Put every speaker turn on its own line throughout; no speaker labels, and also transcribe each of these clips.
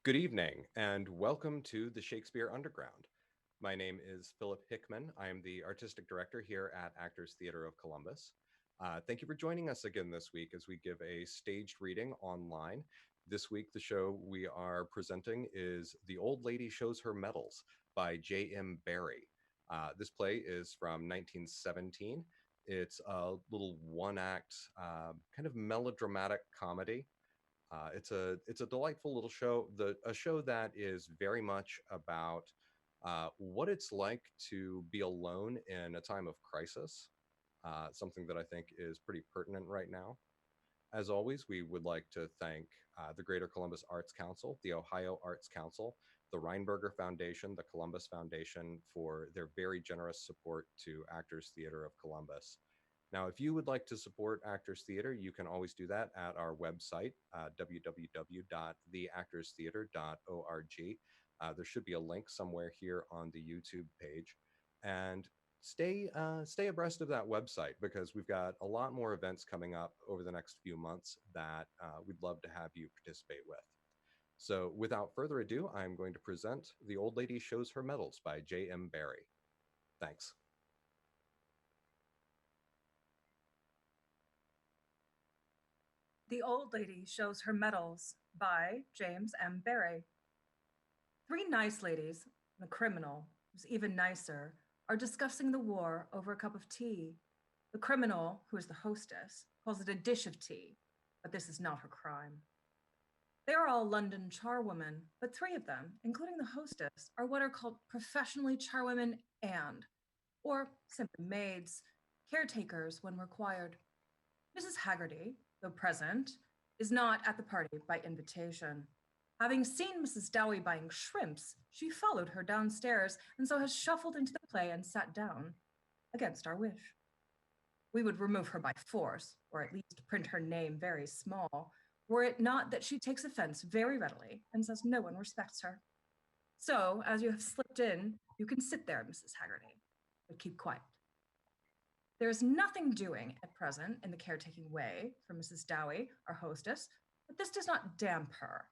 Good evening, and welcome to the Shakespeare Underground. My name is Philip Hickman. I am the artistic director here at Actors Theatre of Columbus. Thank you for joining us again this week as we give a staged reading online. This week, the show we are presenting is The Old Lady Shows Her Medals by J.M. Barrie. This play is from 1917. It's a little one-act, kind of melodramatic comedy. It's a delightful little show. A show that is very much about what it's like to be alone in a time of crisis. Something that I think is pretty pertinent right now. As always, we would like to thank the Greater Columbus Arts Council, the Ohio Arts Council, the Reinberger Foundation, the Columbus Foundation for their very generous support to Actors Theatre of Columbus. Now, if you would like to support Actors Theatre, you can always do that at our website, www.theactorstheatre.org. There should be a link somewhere here on the YouTube page. And stay abreast of that website because we've got a lot more events coming up over the next few months that we'd love to have you participate with. So without further ado, I'm going to present The Old Lady Shows Her Medals by J.M. Barrie. Thanks.
The Old Lady Shows Her Medals by James M. Barrie. Three nice ladies, and the criminal, who's even nicer, are discussing the war over a cup of tea. The criminal, who is the hostess, calls it a dish of tea, but this is not her crime. They are all London charwomen, but three of them, including the hostess, are what are called professionally charwomen or simply maids, caretakers when required. Mrs. Haggerty, though present, is not at the party by invitation. Having seen Mrs. Dowey buying shrimps, she followed her downstairs and so has shuffled into the play and sat down, against our wish. We would remove her by force, or at least print her name very small, were it not that she takes offense very readily and says no one respects her. So, as you have slipped in, you can sit there, Mrs. Haggerty, but keep quiet. There is nothing doing at present in the caretaking way for Mrs. Dowey, our hostess, but this does not damp her.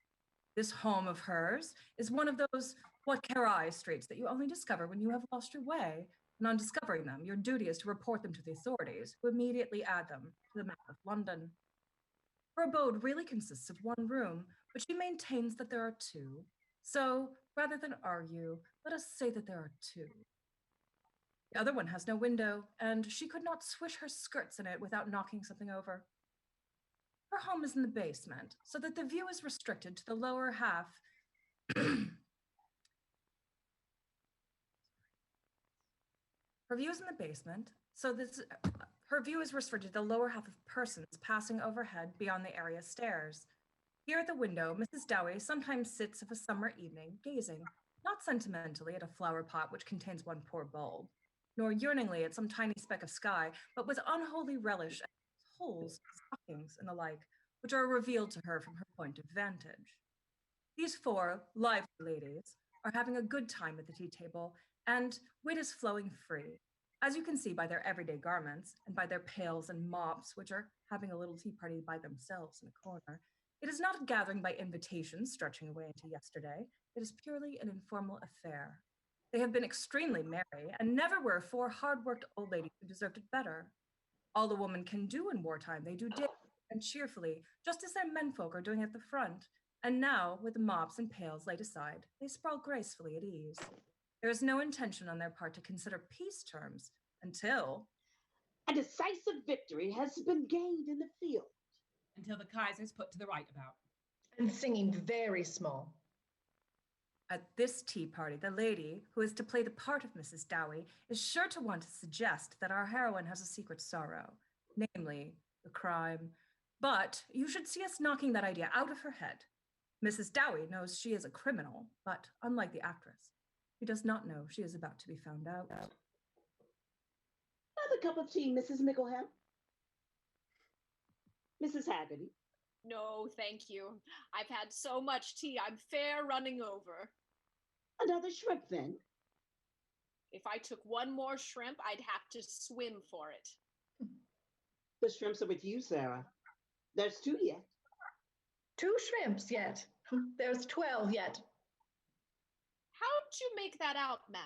This home of hers is one of those what care I streets that you only discover when you have lost your way, and on discovering them, your duty is to report them to the authorities, who immediately add them to the map of London. Her abode really consists of one room, but she maintains that there are two. So, rather than argue, let us say that there are two. The other one has no window, and she could not swish her skirts in it without knocking something over. Her home is in the basement, so that the view is restricted to the lower half. Her view is in the basement, so that her view is restricted to the lower half of persons passing overhead beyond the area stairs. Here at the window, Mrs. Dowey sometimes sits of a summer evening, gazing, not sentimentally at a flower pot which contains one poor bulb, nor yearningly at some tiny speck of sky, but with unholy relish at holes, stockings, and the like, which are revealed to her from her point of vantage. These four lively ladies are having a good time at the tea table, and wit is flowing free, as you can see by their everyday garments and by their pails and mops, which are having a little tea party by themselves in a corner. It is not a gathering by invitation stretching away into yesterday. It is purely an informal affair. They have been extremely merry, and never were four hard-worked old ladies who deserved it better. All a woman can do in wartime, they do daily and cheerfully, just as their menfolk are doing at the front. And now, with the mops and pails laid aside, they sprawl gracefully at ease. There is no intention on their part to consider peace terms until...
A decisive victory has been gained in the field.
Until the Kaiser's put to the right about.
And singing very small.
At this tea party, the lady, who is to play the part of Mrs. Dowey, is sure to want to suggest that our heroine has a secret sorrow, namely, the crime. But you should see us knocking that idea out of her head. Mrs. Dowey knows she is a criminal, but unlike the actress, she does not know she is about to be found out.
Another cup of tea, Mrs. MICKLEHAM. Mrs. Haggerty.
No, thank you. I've had so much tea, I'm fair running over.
Another shrimp, then?
If I took one more shrimp, I'd have to swim for it.
The shrimps are with you, Sarah. There's two yet.
2 shrimps yet. There's 12 yet.
How'd you make that out, ma'am?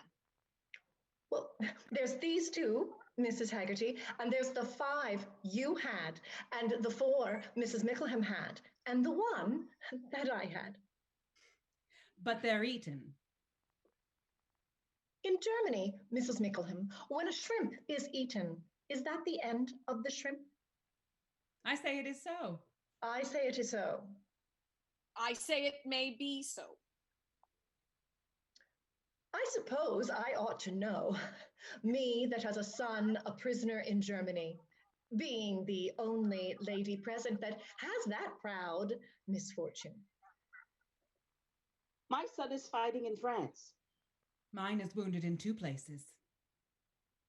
Well, there's these 2, Mrs. Haggerty, and there's the 5 you had, and the 4 Mrs. MICKLEHAM had, and the 1 that I had.
But they're eaten.
In Germany, Mrs. MICKLEHAM, when a shrimp is eaten, is that the end of the shrimp?
I say it is so.
I say it is so.
I say it may be so.
I suppose I ought to know, me that has a son a prisoner in Germany, being the only lady present that has that proud misfortune.
My son is fighting in France.
Mine is wounded in 2 places.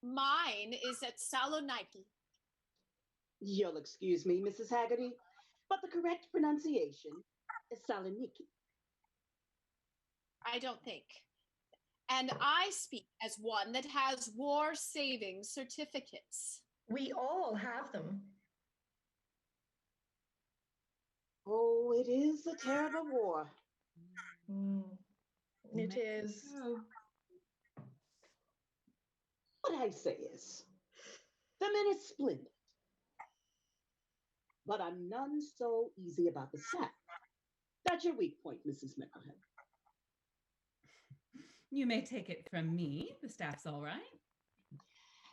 Mine is at Saloniki.
You'll excuse me, Mrs. Haggerty, but the correct pronunciation is Saloniki.
I don't think. And I speak as one that has war saving certificates.
We all have them.
Oh, it is a terrible war.
It is.
What I say is, the men is splendid. But I'm none so easy about the staff. That's your weak point, Mrs. MICKLEHAM.
You may take it from me. The staff's all right.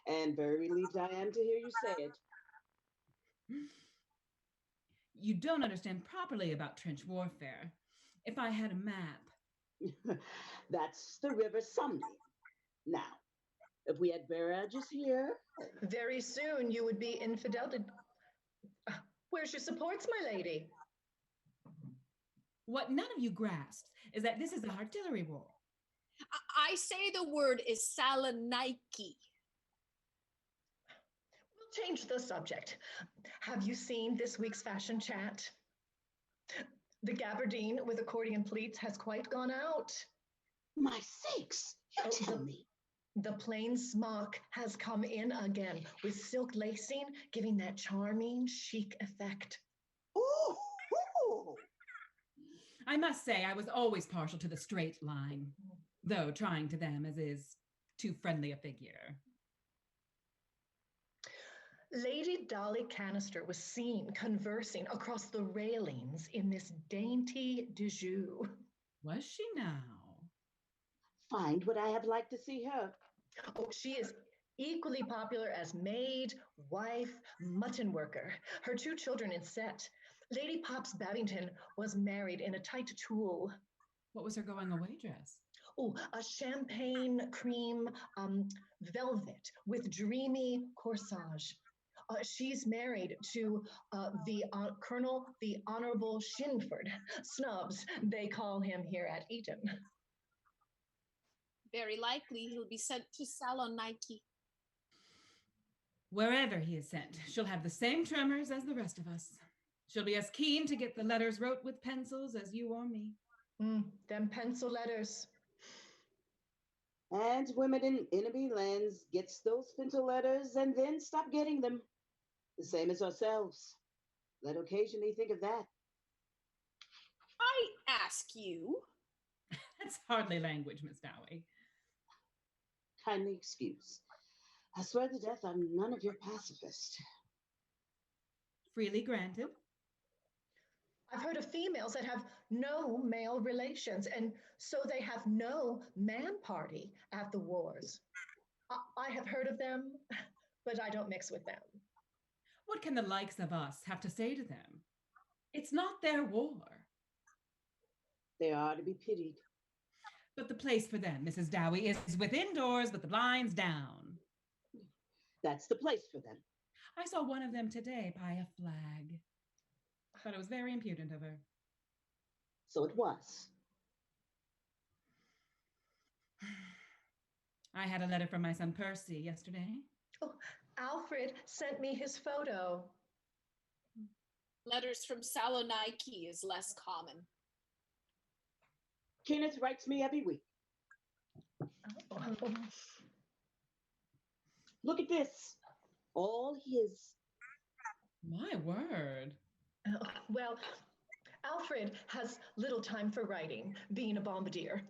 And very relieved I am to hear you say it.
You don't understand properly about trench warfare. If I had a map.
That's the River Somme. Now, if we had barrages here.
Very soon you would be infidel. Where's your supports, my lady?
What none of you grasps is that this is an artillery war.
I say the word is Saloniki.
We'll change the subject. Have you seen this week's fashion chat? The gabardine with accordion pleats has quite gone out.
My sakes, you tell me.
The plain smock has come in again with silk lacing, giving that charming chic effect.
Oh, oh.
I must say I was always partial to the straight line, though trying to them as is too friendly a figure.
Lady Dolly Canister was seen conversing across the railings in this dainty bijou.
Was she now?
Find what I have liked to see her.
Oh, she is equally popular as maid, wife, mutton worker. Her 2 children in set. Lady Pops Babington was married in a tight tulle.
What was her going away dress?
Oh, a champagne cream velvet with dreamy corsage. She's married to the Colonel, the Honorable Shinford. Snubs, they call him here at Eton.
Very likely he'll be sent to Saloniki.
Wherever he is sent, she'll have the same tremors as the rest of us. She'll be as keen to get the letters wrote with pencils as you or me.
Them pencil letters.
And women in enemy lands gets those pencil letters and then stop getting them. The same as ourselves. Let occasionally think of that.
I ask you.
That's hardly language, Miss Dowey.
Kindly excuse. I swear to death I'm none of your pacifist.
Freely granted.
I've heard of females that have no male relations, and so they have no man party at the wars. I have heard of them, but I don't mix with them.
What can the likes of us have to say to them? It's not their war.
They are to be pitied.
But the place for them, Mrs. Dowey, is within doors with the blinds down.
That's the place for them.
I saw one of them today by a flag. I thought it was very impudent of her.
So it was.
I had a letter from my son Percy yesterday.
Oh, Alfred sent me his photo.
Letters from Saloniki is less common.
Kenneth writes me every week.
Oh.
Look at this. All his.
My word.
Well, Alfred has little time for writing, being a bombardier.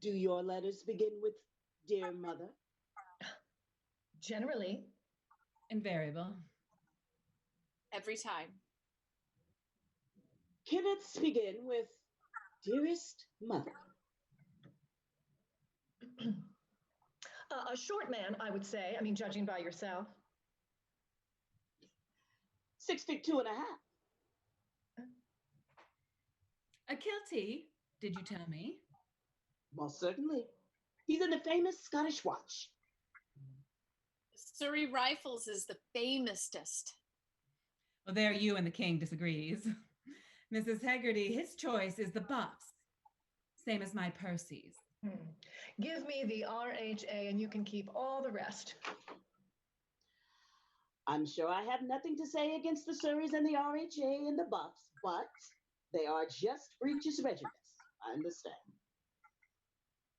Do your letters begin with "Dear Mother"?
Generally.
Invariable.
Every time.
Kenneth's begin with "Dearest Mother"?
A short man, I would say. I mean, judging by yourself.
6'2.5".
A kiltie, did you tell me?
Most certainly. He's in the famous Scottish Watch.
Surrey Rifles is the famousest.
Well, there you and the king disagrees. Mrs. Haggerty, his choice is the buffs, same as my Percy's.
Give me the RHA and you can keep all the rest.
I'm sure I have nothing to say against the Surreys and the RHA and the Buffs, but they are just breeches regiments. I understand.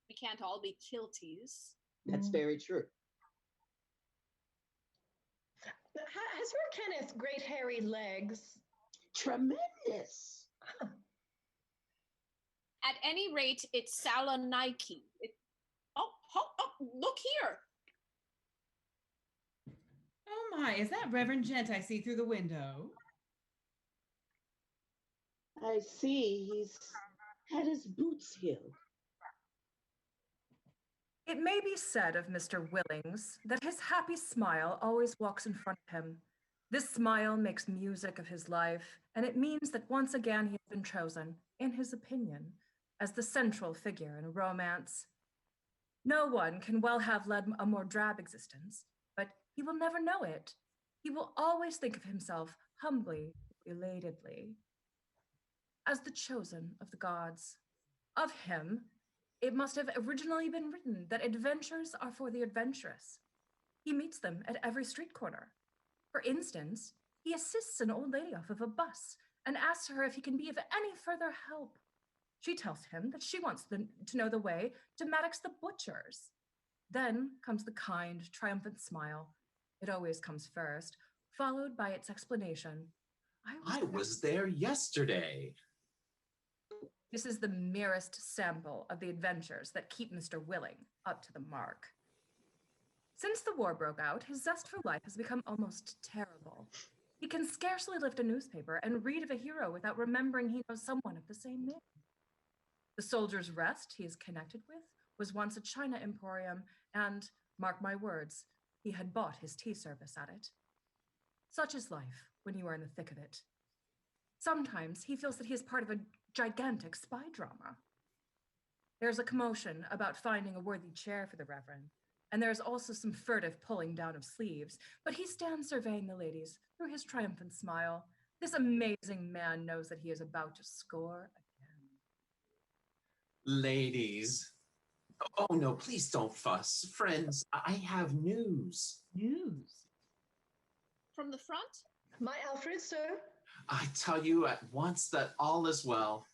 We can't all be kilties.
That's very true.
Has Sir Kenneth great hairy legs?
Tremendous.
At any rate, it's Saloniki. Look here.
Oh my, is that Reverend Gent I see through the window?
I see he's had his boots heeled.
It may be said of Mr. Willings that his happy smile always walks in front of him. This smile makes music of his life, and it means that once again he has been chosen, in his opinion, as the central figure in a romance. No one can well have led a more drab existence, but he will never know it. He will always think of himself humbly, elatedly, as the chosen of the gods. Of him, it must have originally been written that adventures are for the adventurous. He meets them at every street corner. For instance, he assists an old lady off of a bus and asks her if he can be of any further help. She tells him that she wants to know the way to Maddox the butcher's. Then comes the kind, triumphant smile. It always comes first, followed by its explanation.
I was there yesterday.
This is the merest sample of the adventures that keep Mr. Willing up to the mark. Since the war broke out, his zest for life has become almost terrible. He can scarcely lift a newspaper and read of a hero without remembering he knows someone of the same name. The Soldier's Rest he is connected with was once a China emporium, and, mark my words, he had bought his tea service at it. Such is life when you are in the thick of it. Sometimes he feels that he is part of a gigantic spy drama. There's a commotion about finding a worthy chair for the Reverend, and there's also some furtive pulling down of sleeves, but he stands surveying the ladies through his triumphant smile. This amazing man knows that he is about to score again.
Ladies. Oh, no, please don't fuss. Friends, I have news.
News?
From the front?
My Alfred, sir?
I tell you at once that all is well.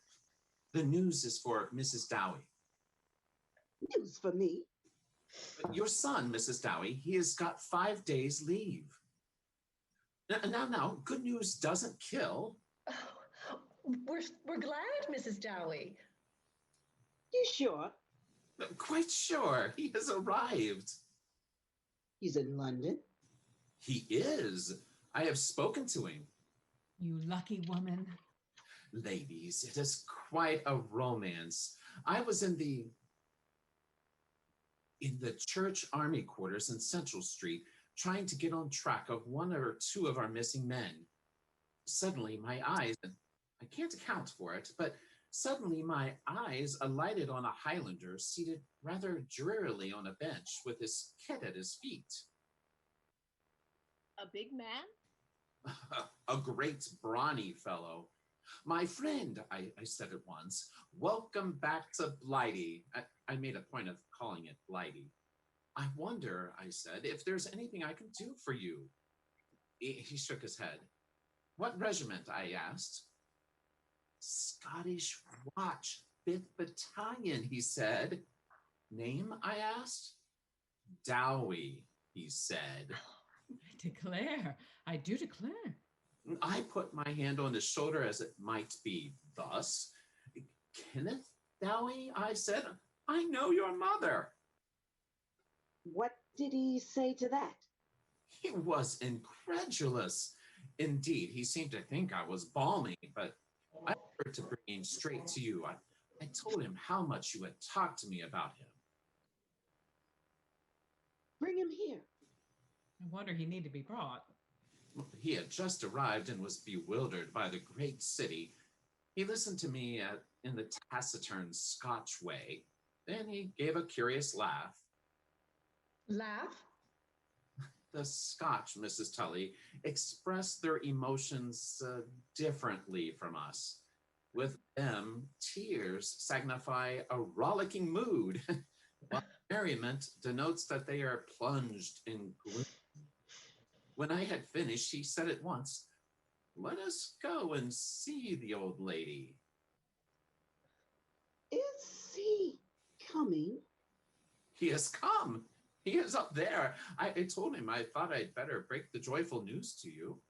The news is for Mrs. Dowey.
News for me?
Your son, Mrs. Dowey, he has got 5 days leave. Now, good news doesn't kill.
Oh, we're glad, Mrs. Dowey.
You sure?
Quite sure. He has arrived.
He's in London?
He is. I have spoken to him.
You lucky woman.
Ladies, it is quite a romance. I was in the church army quarters in Central Street, trying to get on track of 1 or 2 of our missing men. Suddenly, my eyes, I can't account for it, but suddenly my eyes alighted on a Highlander seated rather drearily on a bench with his kit at his feet.
A big man?
A great brawny fellow. My friend, I said at once, welcome back to Blighty. I made a point of calling it Blighty. I wonder, I said, if there's anything I can do for you. He shook his head. What regiment? I asked. Scottish Watch, 5th Battalion, he said. Name? I asked. Dowey, he said.
I declare, I do declare.
I put my hand on his shoulder as it might be thus. Kenneth Dowie, I said, I know your mother.
What did he say to that?
He was incredulous. Indeed, he seemed to think I was balmy, but I offered to bring him straight to you. I told him how much you had talked to me about him.
Bring him here.
I wonder he need to be brought.
He had just arrived and was bewildered by the great city. He listened to me in the taciturn Scotch way. Then he gave a curious laugh.
Laugh?
The Scotch, Mrs. Tully, express their emotions differently from us. With them, tears signify a rollicking mood, while merriment denotes that they are plunged in gloom. When I had finished, he said at once, "Let us go and see the old lady."
Is he coming?
He has come. He is up there. I told him I thought I'd better break the joyful news to you.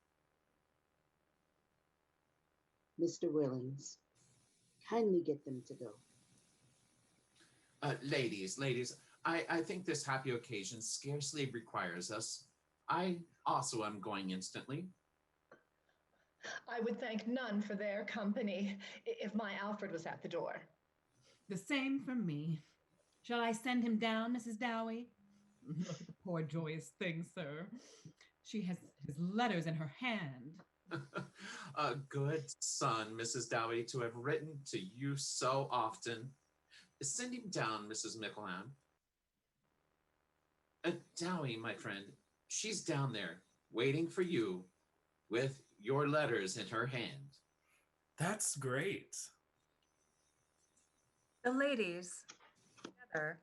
Mr. Willings, kindly get them to go.
Ladies, I think this happy occasion scarcely requires us. I also am going instantly.
I would thank none for their company if my Alfred was at the door.
The same for me. Shall I send him down, Mrs. Dowie? Look at the poor joyous thing, sir. She has his letters in her hand.
A good son, Mrs. Dowie, to have written to you so often. Send him down, Mrs. MICKLEHAM. Dowie, my friend, she's down there, waiting for you, with your letters in her hand.
That's great.
The ladies, together,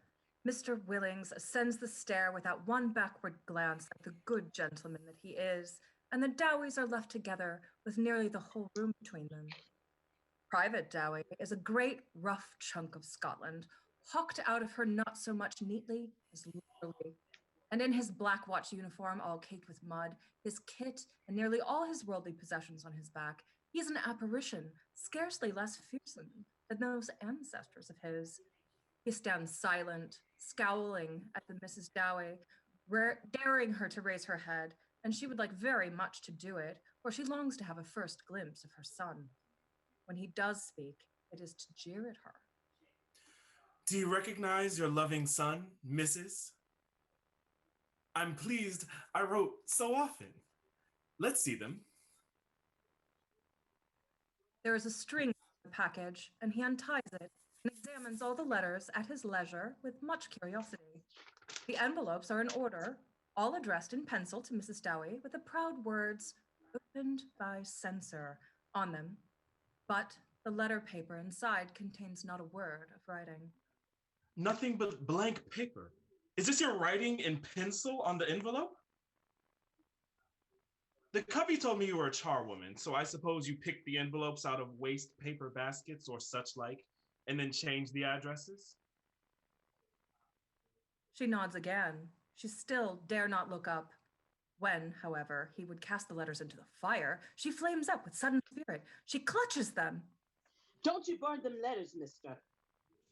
Mr. Willings ascends the stair without one backward glance like the good gentleman that he is, and the Dowies are left together with nearly the whole room between them. Private Dowie is a great rough chunk of Scotland, hawked out of her not so much neatly as literally. And in his black watch uniform, all caked with mud, his kit, and nearly all his worldly possessions on his back, he is an apparition, scarcely less fearsome than those ancestors of his. He stands silent, scowling at the Mrs. Dowie, daring her to raise her head, and she would like very much to do it, for she longs to have a first glimpse of her son. When he does speak, it is to jeer at her.
Do you recognize your loving son, Mrs.? I'm pleased I wrote so often. Let's see them.
There is a string in the package, and he unties it and examines all the letters at his leisure with much curiosity. The envelopes are in order, all addressed in pencil to Mrs. Dowie with the proud words, "Opened by censor," on them. But the letter paper inside contains not a word of writing.
Nothing but blank paper. Is this your writing in pencil on the envelope? The cubby told me you were a charwoman, so I suppose you picked the envelopes out of waste paper baskets or such like, and then changed the addresses?
She nods again. She still dare not look up. When, however, he would cast the letters into the fire, she flames up with sudden spirit. She clutches them.
Don't you burn them letters, mister.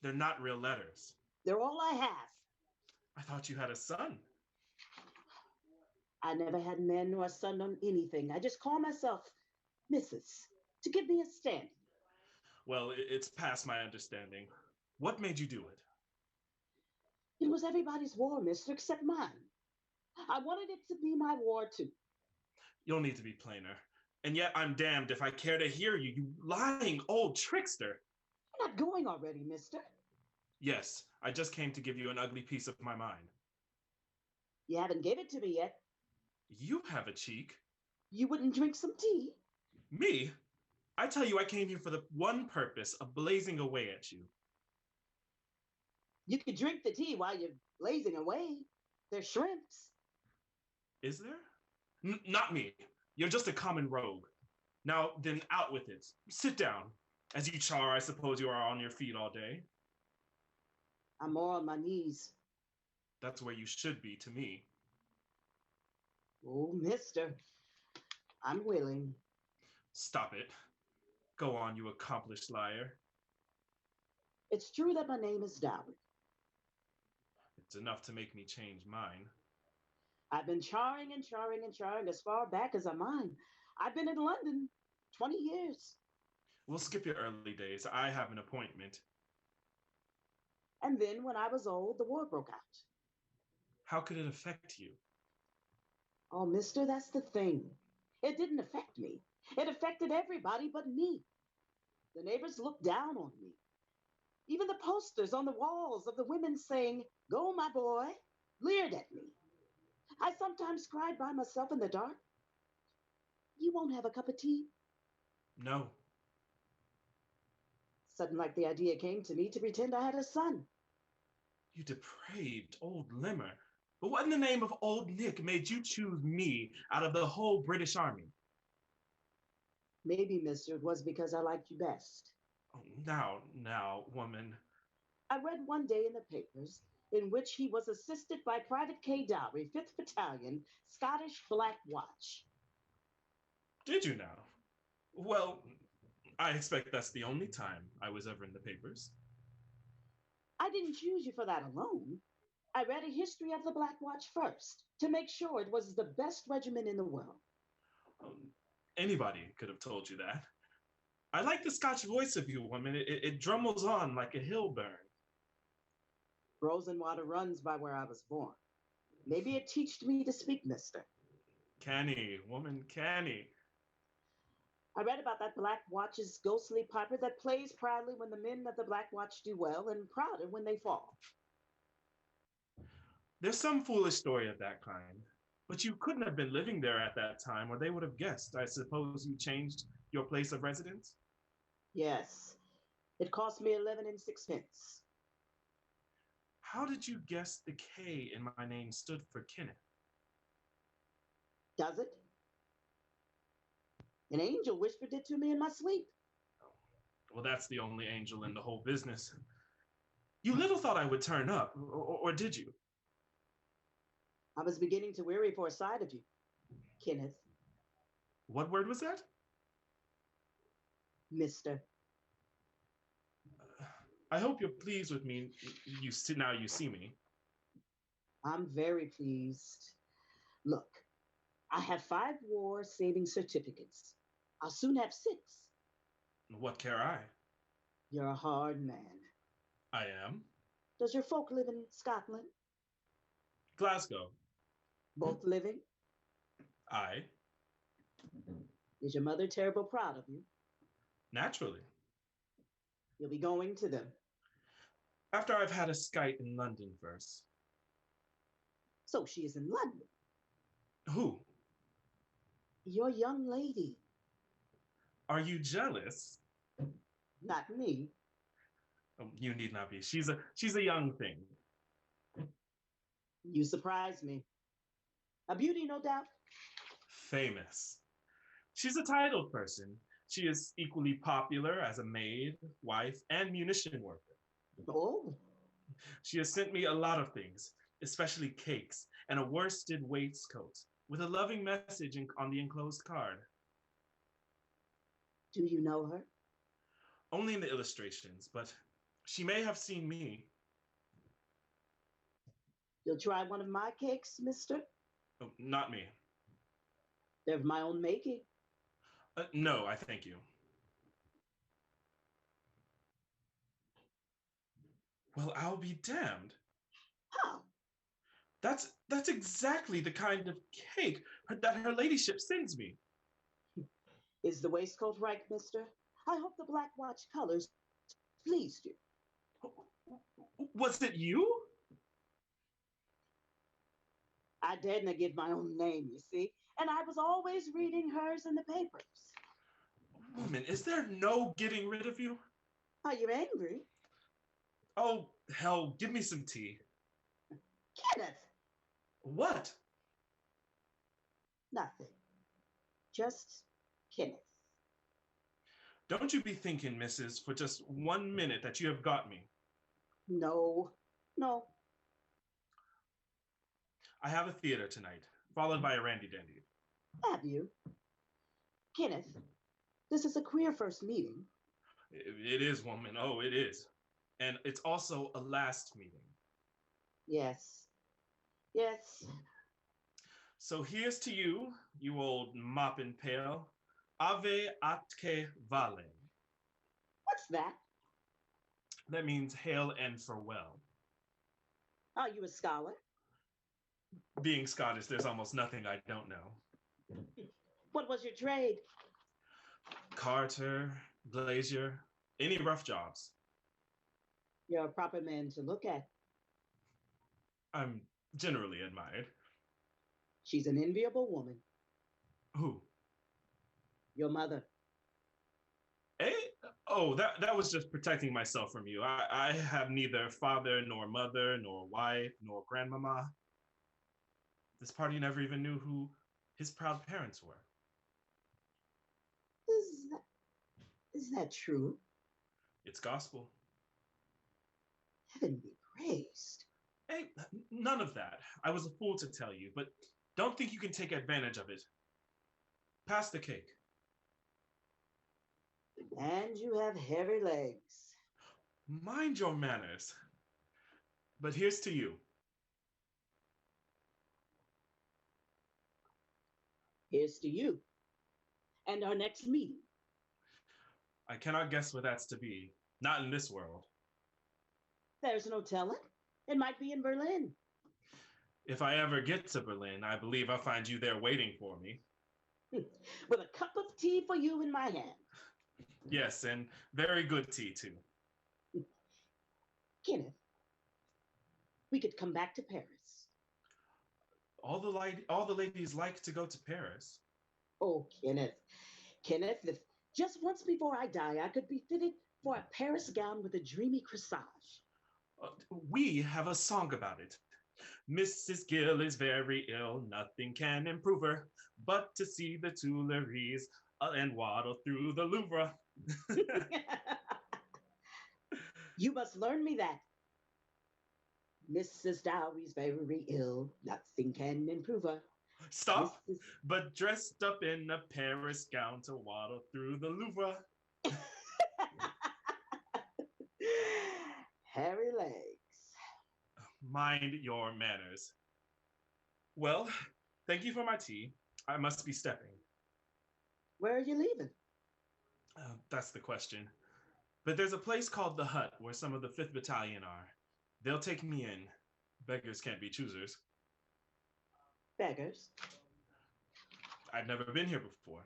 They're not real letters.
They're all I have.
I thought you had a son.
I never had man nor son on anything. I just call myself Mrs. to give me a stand.
Well, it's past my understanding. What made you do it?
It was everybody's war, mister, except mine. I wanted it to be my war, too.
You'll need to be plainer. And yet I'm damned if I care to hear you, you lying old trickster.
You're not going already, mister.
Yes, I just came to give you an ugly piece of my mind.
You haven't gave it to me yet.
You have a cheek.
You wouldn't drink some tea?
Me? I tell you, I came here for the one purpose of blazing away at you.
You could drink the tea while you're blazing away. There's shrimps.
Is there? Not me. You're just a common rogue. Now, then out with it. Sit down. As you char, I suppose you are on your feet all day.
I'm more on my knees.
That's where you should be to me.
Oh, mister, I'm willing.
Stop it. Go on, you accomplished liar.
It's true that my name is Dowie.
It's enough to make me change mine.
I've been charring and charring and charring as far back as I mind. I've been in London 20 years.
We'll skip your early days. I have an appointment.
And then when I was old, the war broke out.
How could it affect you?
Oh, mister, that's the thing. It didn't affect me. It affected everybody but me. The neighbors looked down on me. Even the posters on the walls of the women saying, "Go, my boy," leered at me. I sometimes cried by myself in the dark. You won't have a cup of tea?
No.
Sudden like the idea came to me to pretend I had a son.
You depraved old limmer. But what in the name of old Nick made you choose me out of the whole British Army?
Maybe, mister, it was because I liked you best.
Oh, now, woman.
I read one day in the papers in which he was assisted by Private K. Dowie, 5th Battalion, Scottish Black Watch.
Did you now? Well, I expect that's the only time I was ever in the papers.
I didn't choose you for that alone. I read a history of the Black Watch first to make sure it was the best regiment in the world.
Anybody could have told you that. I like the Scotch voice of you, woman. It drummles on like a hill burn.
Frozen water runs by where I was born. Maybe it teached me to speak, mister.
Canny, woman, canny.
I read about that Black Watch's ghostly piper that plays proudly when the men of the Black Watch do well and prouder when they fall.
There's some foolish story of that kind. But you couldn't have been living there at that time, or they would have guessed. I suppose you changed your place of residence?
Yes. It cost me 11 and 6pence.
How did you guess the K in my name stood for Kenneth?
Does it? An angel whispered it to me in my sleep.
Well, that's the only angel in the whole business. You little thought I would turn up, or did you?
I was beginning to weary for a sight of you, Kenneth.
What word was that?
Mister.
I hope you're pleased with me now you see me.
I'm very pleased. Look, I have 5 war saving certificates. I'll soon have 6.
What care I?
You're a hard man.
I am.
Does your folk live in Scotland?
Glasgow.
Both living?
I.
Is your mother terrible proud of you?
Naturally.
You'll be going to them.
After I've had a skite in London first.
So she is in London.
Who?
Your young lady.
Are you jealous?
Not me.
Oh, you need not be. She's a young thing.
You surprise me. A beauty, no doubt.
Famous. She's a titled person. She is equally popular as a maid, wife, and munition worker.
Oh.
She has sent me a lot of things, especially cakes and a worsted waistcoat with a loving message on the enclosed card.
Do you know her?
Only in the illustrations, but she may have seen me.
You'll try one of my cakes, mister?
Oh, not me.
They're of my own making.
No, I thank you. Well, I'll be damned.
How?
That's exactly the kind of cake that her ladyship sends me.
Is the waistcoat right, mister? I hope the Black Watch colors pleased you.
Was it you?
I dared not give my own name, you see, and I was always reading hers in the papers.
Woman, is there no getting rid of you?
Are you angry?
Oh, hell, give me some tea.
Kenneth!
What?
Nothing. Just Kenneth.
Don't you be thinking, missus, for just 1 minute that you have got me.
No.
I have a theater tonight, followed by a randy-dandy.
Have you? Kenneth, This is a queer first meeting.
It is, woman. Oh, it is. And it's also a last meeting.
Yes. Yes.
So here's to you, you old mop and pail. Ave atque vale.
What's that?
That means hail and farewell.
Are you a scholar?
Being Scottish, there's almost nothing I don't know.
What was your trade?
Carter, glazier, any rough jobs.
You're a proper man to look at.
I'm generally admired.
She's an enviable woman.
Who?
Your mother.
Eh? Oh, that was just protecting myself from you. I have neither father, nor mother, nor wife, nor grandmama. This party never even knew who his proud parents were.
Is that true?
It's gospel.
Heaven be praised.
Hey, none of that. I was a fool to tell you, but don't think you can take advantage of it. Pass the cake.
And you have hairy legs.
Mind your manners. But here's to you.
Here's to you. And our next meeting.
I cannot guess what that's to be. Not in this world.
There's no telling. It might be in Berlin.
If I ever get to Berlin, I believe I'll find you there waiting for me.
With a cup of tea for you in my hand.
Yes, and very good tea, too.
Kenneth, we could come back to Paris.
All the ladies like to go to Paris.
Oh, Kenneth. Kenneth, if just once before I die, I could be fitted for a Paris gown with a dreamy corsage.
We have a song about it. Mrs. Gill is very ill, nothing can improve her, but to see the Tuileries and waddle through the Louvre.
You must learn me that. Mrs. Dowey's very ill, nothing can improve her.
Stop, but dressed up in a Paris gown to waddle through the Louvre.
Hairy legs.
Mind your manners. Well, thank you for my tea. I must be stepping.
Where are you leaving?
That's the question. But there's a place called the Hut where some of the 5th Battalion are. They'll take me in. Beggars can't be choosers.
Beggars?
I've never been here before.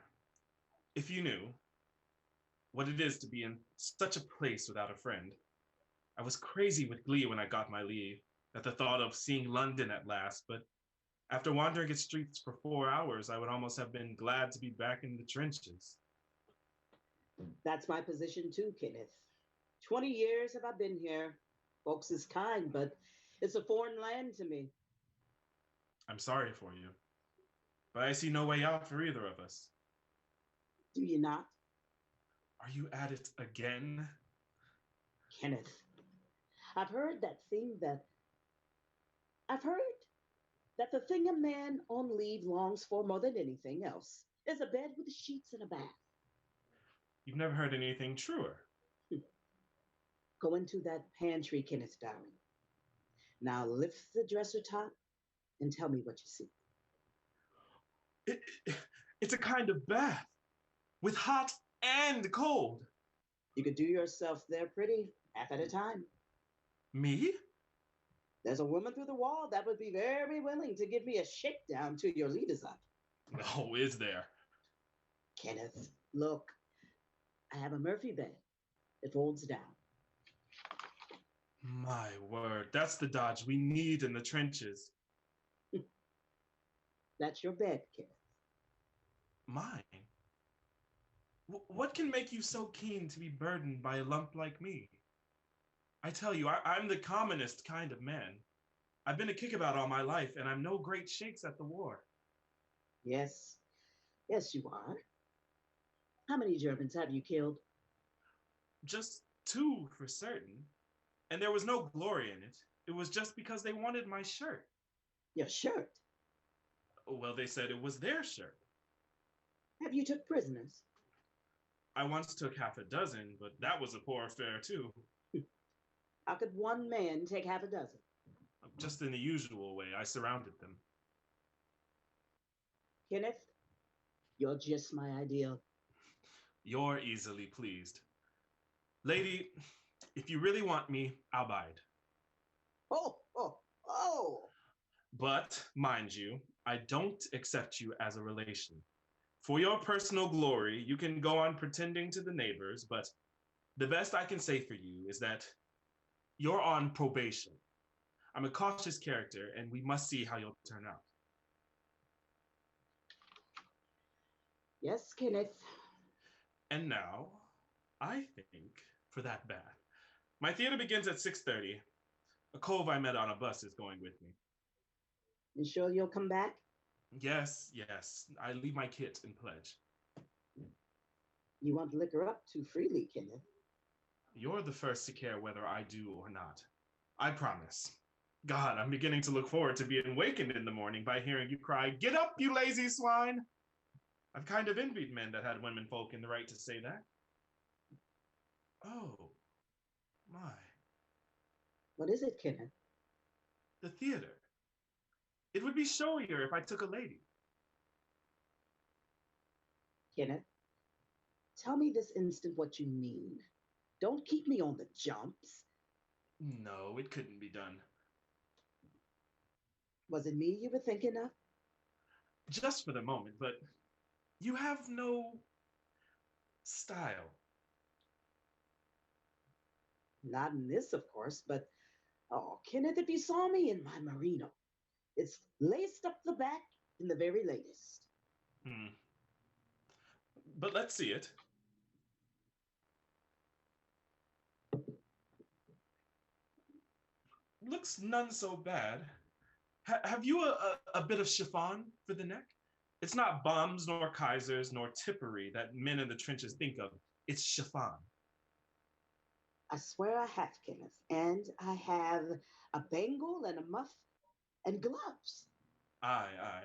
If you knew what it is to be in such a place without a friend. I was crazy with glee when I got my leave at the thought of seeing London at last, but after wandering its streets for 4 hours, I would almost have been glad to be back in the trenches.
That's my position too, Kenneth. 20 years have I been here. Folks is kind, but it's a foreign land to me.
I'm sorry for you, but I see no way out for either of us.
Do you not?
Are you at it again?
Kenneth, I've heard that the thing a man on leave longs for more than anything else is a bed with sheets and a bath.
You've never heard anything truer.
Go into that pantry, Kenneth, darling. Now lift the dresser top and tell me what you see.
It's a kind of bath with hot and cold.
You could do yourself there pretty, half at a time.
Me?
There's a woman through the wall that would be very willing to give me a shakedown to your leaders up.
Oh, is there?
Kenneth, look, I have a Murphy bed. It folds down.
My word, that's the dodge we need in the trenches.
That's your bed, Kenneth.
Mine? What can make you so keen to be burdened by a lump like me? I tell you, I'm the commonest kind of man. I've been a kickabout all my life, and I'm no great shakes at the war.
Yes, you are. How many Germans have you killed?
Just 2 for certain. And there was no glory in it. It was just because they wanted my shirt.
Your shirt?
Well, they said it was their shirt.
Have you took prisoners?
I once took half a dozen, but that was a poor affair too.
How could one man take half a dozen?
Just in the usual way, I surrounded them.
Kenneth, you're just my ideal.
You're easily pleased. Lady, if you really want me, I'll bide.
Oh!
But, mind you, I don't accept you as a relation. For your personal glory, you can go on pretending to the neighbors, but the best I can say for you is that you're on probation. I'm a cautious character, and we must see how you'll turn out.
Yes, Kenneth.
And now, I think, for that bath. My theater begins at 6:30. A cove I met on a bus is going with me.
You sure you'll come back?
Yes. I leave my kit in pledge.
You won't liquor up too freely, Kenneth.
You're the first to care whether I do or not. I promise. God, I'm beginning to look forward to being wakened in the morning by hearing you cry, "Get up, you lazy swine!" I've kind of envied men that had women folk in the right to say that. Oh, my.
What is it, Kenneth?
The theater. It would be showier if I took a lady.
Kenneth, tell me this instant what you mean. Don't keep me on the jumps.
No, it couldn't be done.
Was it me you were thinking of?
Just for the moment, but you have no style.
Not in this, of course, but oh, Kenneth, if you saw me in my merino, it's laced up the back in the very latest.
But let's see it. Looks none so bad. Have you a bit of chiffon for the neck? It's not bombs nor Kaisers nor tippery that men in the trenches think of. It's chiffon.
I swear I have, Kenneth. And I have a bangle and a muff and gloves.
Aye.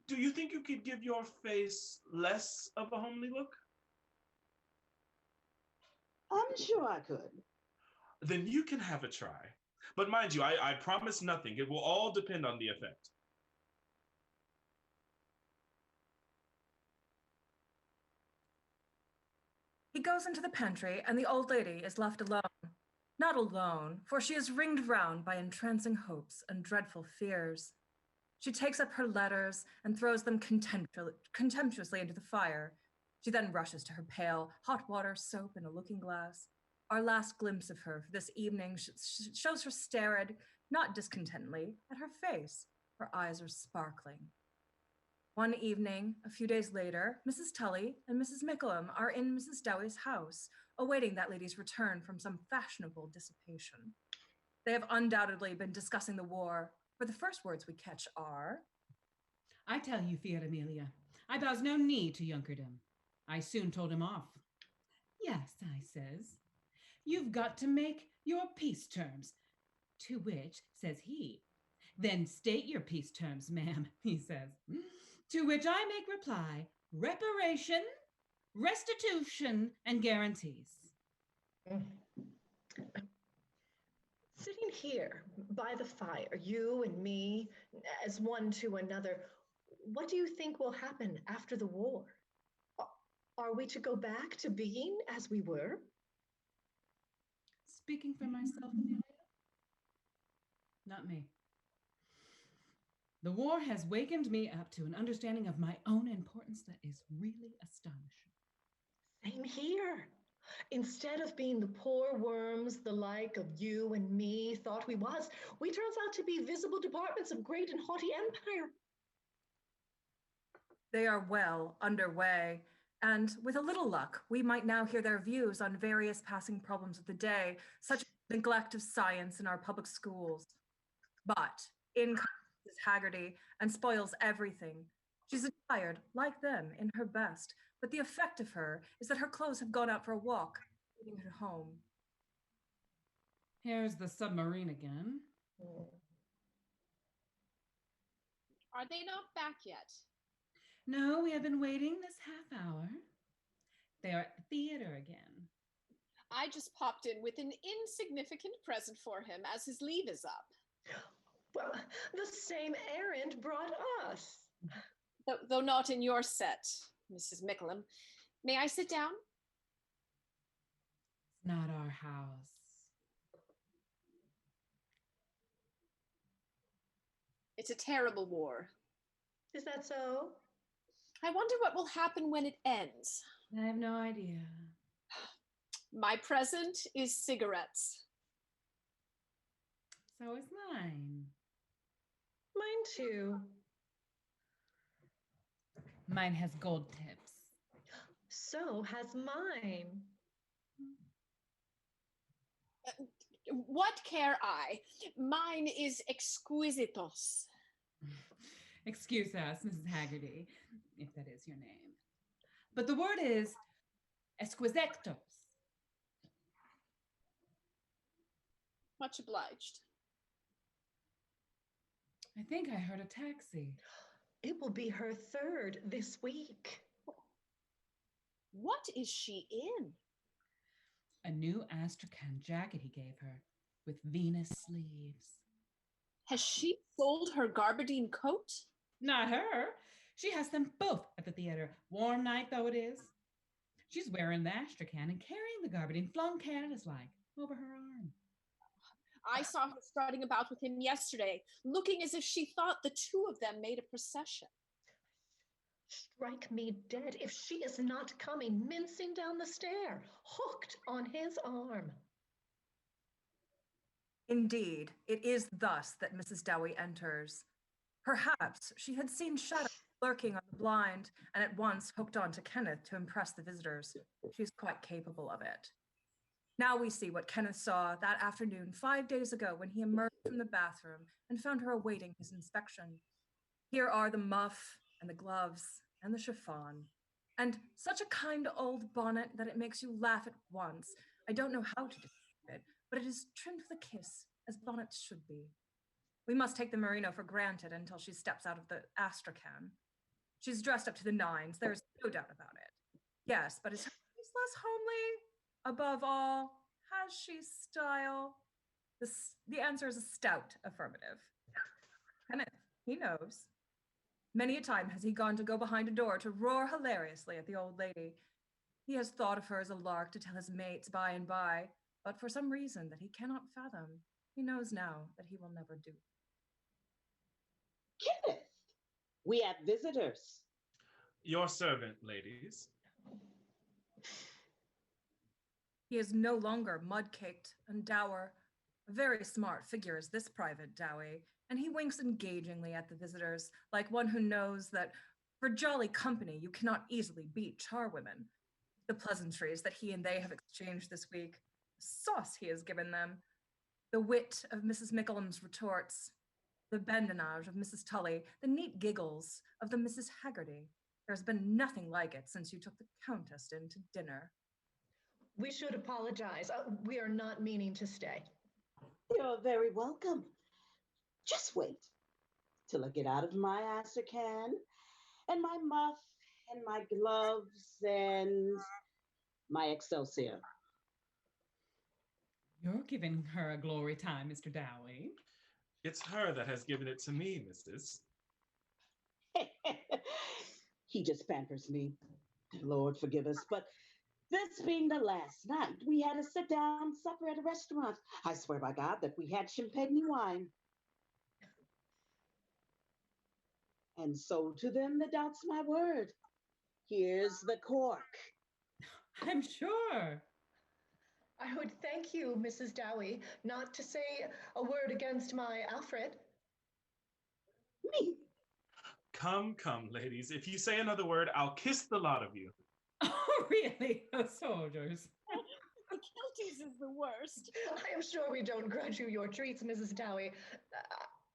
Do you think you could give your face less of a homely look?
I'm sure I could.
Then you can have a try. But mind you, I promise nothing. It will all depend on the effect.
He goes into the pantry, and the old lady is left alone. Not alone, for she is ringed round by entrancing hopes and dreadful fears. She takes up her letters and throws them contemptuously into the fire. She then rushes to her pail, hot water, soap, and a looking glass. Our last glimpse of her for this evening shows her stared, not discontentedly, at her face. Her eyes are sparkling. One evening, a few days later, Mrs. Tully and Mrs. MICKLEHAM are in Mrs. Dowey's house, awaiting that lady's return from some fashionable dissipation. They have undoubtedly been discussing the war, for the first words we catch are,
"I tell you, Fiat Amelia, I bows no knee to Junkerdom. I soon told him off. 'Yes,' I says, 'you've got to make your peace terms.' To which, says he, 'Then state your peace terms, ma'am,' he says. To which I make reply, 'Reparation, restitution, and guarantees.'"
Sitting here by the fire, you and me, as one to another, what do you think will happen after the war? Are we to go back to being as we were?
Speaking for myself, Amelia, not me. The war has wakened me up to an understanding of my own importance that is really astonishing.
Same here. Instead of being the poor worms the like of you and me thought we was, we turns out to be visible departments of great and haughty empire.
They are well underway, and with a little luck, we might now hear their views on various passing problems of the day, such as neglect of science in our public schools. But in comes Mrs. Haggerty and spoils everything. She's attired, like them, in her best, but the effect of her is that her clothes have gone out for a walk, leaving her home.
Here's the submarine again.
Are they not back yet?
No, we have been waiting this half hour. They are at the theater again.
I just popped in with an insignificant present for him as his leave is up.
Well, the same errand brought us.
Though not in your set, Mrs. MICKLEHAM. May I sit down?
It's not our house.
It's a terrible war.
Is that so?
I wonder what will happen when it ends.
I have no idea.
My present is cigarettes.
So is mine.
Mine too.
Mine has gold tips.
So has mine.
What care I? Mine is exquisitos.
Excuse us, Mrs. Haggerty, if that is your name. But the word is exquisitos.
Much obliged.
I think I heard a taxi.
It will be her third this week.
What is she in?
A new Astrakhan jacket he gave her with Venus sleeves.
Has she sold her gabardine coat?
Not her. She has them both at the theater, warm night though it is. She's wearing the Astrakhan and carrying the gabardine flung careless-like over her arm.
I saw her strutting about with him yesterday, looking as if she thought the two of them made a procession.
Strike me dead if she is not coming mincing down the stair, hooked on his arm.
Indeed, it is thus that Mrs. Dowey enters. Perhaps she had seen shadows lurking on the blind and at once hooked on to Kenneth to impress the visitors. She's quite capable of it. Now we see what Kenneth saw that afternoon 5 days ago when he emerged from the bathroom and found her awaiting his inspection. Here are the muff and the gloves and the chiffon, and such a kind old bonnet that it makes you laugh at once. I don't know how to describe it, but it is trimmed with a kiss, as bonnets should be. We must take the merino for granted until she steps out of the Astrakhan. She's dressed up to the nines, there's no doubt about it. Yes, but is her face less homely? Above all, has she style? The answer is a stout affirmative. Kenneth, he knows. Many a time has he gone to go behind a door to roar hilariously at the old lady. He has thought of her as a lark to tell his mates by and by, but for some reason that he cannot fathom, he knows now that he will never do.
Kenneth, we have visitors.
Your servant, ladies.
He is no longer mud-caked and dour. A very smart figure is this private Dowey, and he winks engagingly at the visitors, like one who knows that for jolly company you cannot easily beat charwomen. The pleasantries that he and they have exchanged this week, the sauce he has given them, the wit of Mrs. MICKLEHAM's retorts, the badinage of Mrs. Tully, the neat giggles of the Mrs. Haggerty. There's been nothing like it since you took the Countess in to dinner.
We should apologize. We are not meaning to stay.
You're very welcome. Just wait till I get out of my Astrakhan and my muff and my gloves and my Excelsior.
You're giving her a glory time, Mr. Dowey.
It's her that has given it to me, missus.
He just pampers me. Lord forgive us, but this being the last night, we had a sit-down supper at a restaurant. I swear by God that we had champagne wine. And so to them that doubts my word, here's the cork.
I'm sure.
I would thank you, Mrs. Dowey, not to say a word against my Alfred.
Me?
Come, come, ladies. If you say another word, I'll kiss the lot of you.
Oh, really? The soldiers.
The Kilties is the worst.
I am sure we don't grudge you your treats, Mrs. Dowey.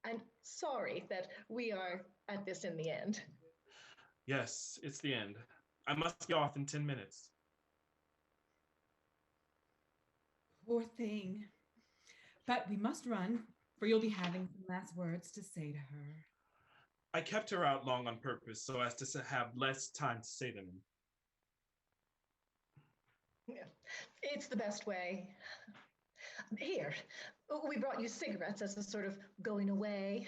I'm sorry that we are at this in the end.
Yes, it's the end. I must be off in 10 minutes.
Poor thing. But we must run, for you'll be having some last words to say to her.
I kept her out long on purpose so as to have less time to say them in.
It's the best way. Here, we brought you cigarettes as a sort of going away.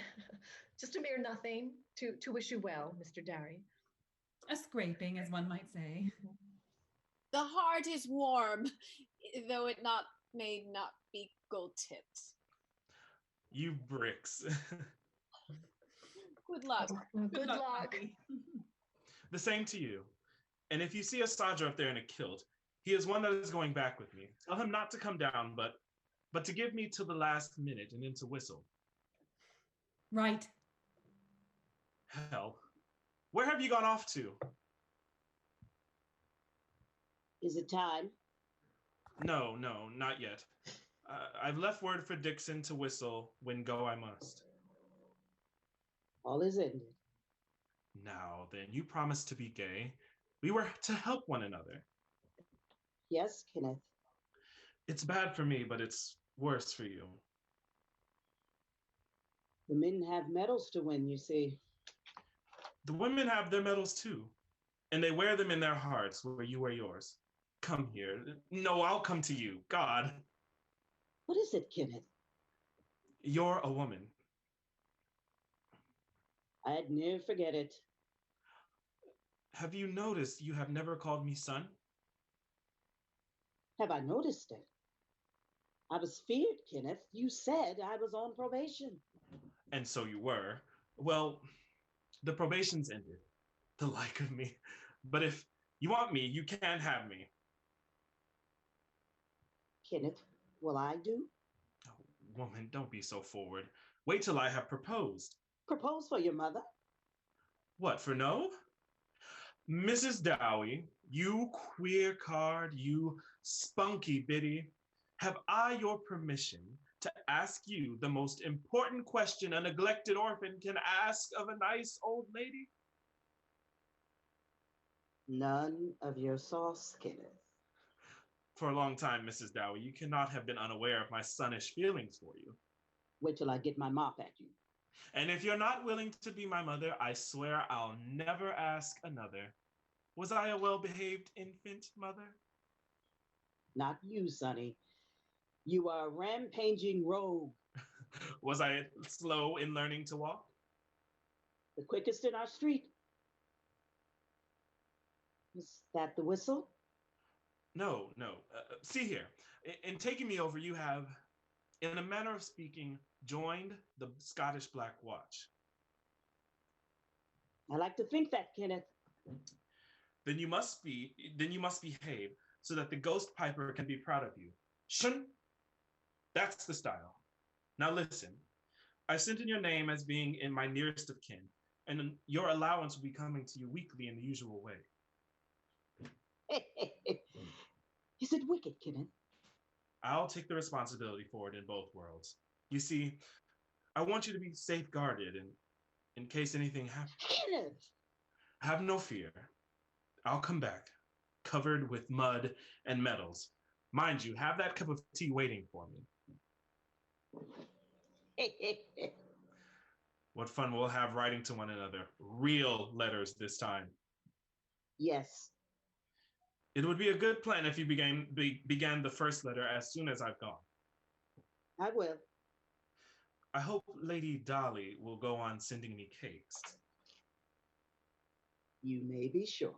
Just a mere nothing to wish you well, Mr. Darry.
A scraping, as one might say.
The heart is warm, though it may not be gold tipped.
You bricks.
Good luck.
Good luck.
The same to you. And if you see a Sadra up there in a kilt, he is one that is going back with me. Tell him not to come down, but to give me till the last minute and then to whistle.
Right.
Hell, where have you gone off to?
Is it time?
No, not yet. I've left word for Dixon to whistle when go I must.
All is ended.
Now then, you promised to be gay. We were to help one another.
Yes, Kenneth.
It's bad for me, but it's worse for you.
The men have medals to win, you see.
The women have their medals too, and they wear them in their hearts where you wear yours. Come here. No, I'll come to you. God.
What is it, Kenneth?
You're a woman.
I'd never forget it.
Have you noticed you have never called me son?
Have I noticed it? I was feared, Kenneth. You said I was on probation.
And so you were. Well, the probation's ended. The like of me. But if you want me, you can have me.
Kenneth, will I do?
Oh, woman, don't be so forward. Wait till I have proposed.
Propose for your mother?
What, for no? Mrs. Dowey, you queer card, you spunky biddy, have I your permission to ask you the most important question a neglected orphan can ask of a nice old lady?
None of your sauce, Kenneth.
For a long time, Mrs. Dowey, you cannot have been unaware of my sonnish feelings for you.
Wait till I get my mop at you.
And if you're not willing to be my mother, I swear I'll never ask another. Was I a well-behaved infant, mother?
Not you, Sonny. You are a rampaging rogue.
Was I slow in learning to walk?
The quickest in our street. Is that the whistle?
No. See here. In taking me over, you have, in a manner of speaking, joined the Scottish Black Watch.
I like to think that, Kenneth.
Then you must behave so that the ghost piper can be proud of you. Shun! That's the style. Now listen, I sent in your name as being in my nearest of kin, and your allowance will be coming to you weekly in the usual way.
Is it wicked, Kenneth?
I'll take the responsibility for it in both worlds. You see, I want you to be safeguarded in case anything happens.
Kenneth!
Have no fear. I'll come back, covered with mud and metals. Mind you, have that cup of tea waiting for me. What fun we'll have writing to one another. Real letters this time.
Yes.
It would be a good plan if you began the first letter as soon as I've gone.
I will.
I hope Lady Dolly will go on sending me cakes.
You may be sure.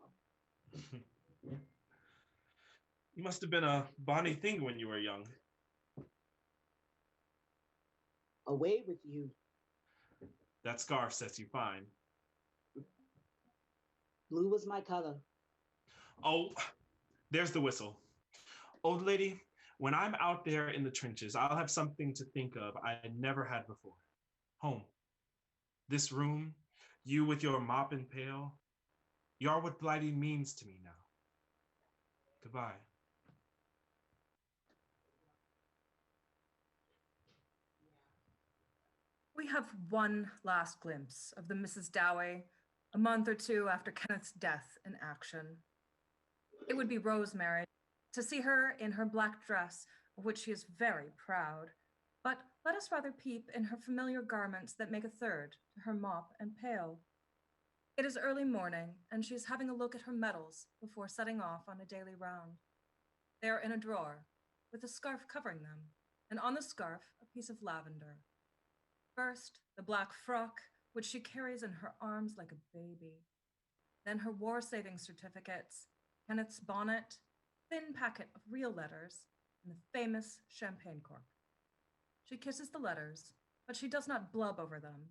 You must have been a bonny thing when you were young.
Away with you.
That scarf sets you fine.
Blue was my color.
Oh, there's the whistle. Old lady, when I'm out there in the trenches, I'll have something to think of I never had before. Home. This room, you with your mop and pail. You are what Blighty means to me now. Goodbye.
We have one last glimpse of the Mrs. Dowey, a month or two after Kenneth's death in action. It would be Rosemary to see her in her black dress, of which she is very proud, but let us rather peep in her familiar garments that make a third to her mop and pail. It is early morning, and she is having a look at her medals before setting off on a daily round. They are in a drawer, with a scarf covering them, and on the scarf, a piece of lavender. First, the black frock, which she carries in her arms like a baby. Then her war-saving certificates, Kenneth's bonnet, thin packet of real letters, and the famous champagne cork. She kisses the letters, but she does not blub over them.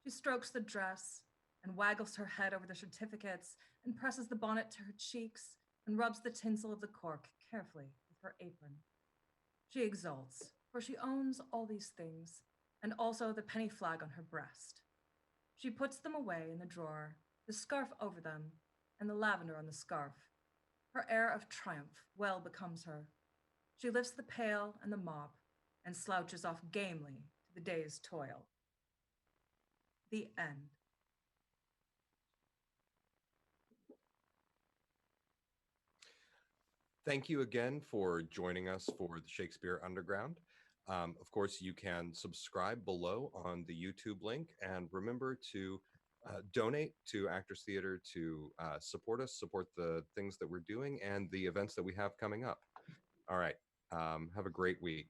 She strokes the dress and waggles her head over the certificates and presses the bonnet to her cheeks and rubs the tinsel of the cork carefully with her apron. She exults, for she owns all these things, and also the penny flag on her breast. She puts them away in the drawer, the scarf over them, and the lavender on the scarf. Her air of triumph well becomes her. She lifts the pail and the mop and slouches off gamely to the day's toil. The end.
Thank you again for joining us for the Shakespeare Underground. Of course, you can subscribe below on the YouTube link, and remember to donate to Actors Theater to support us, support the things that we're doing and the events that we have coming up. All right. Have a great week.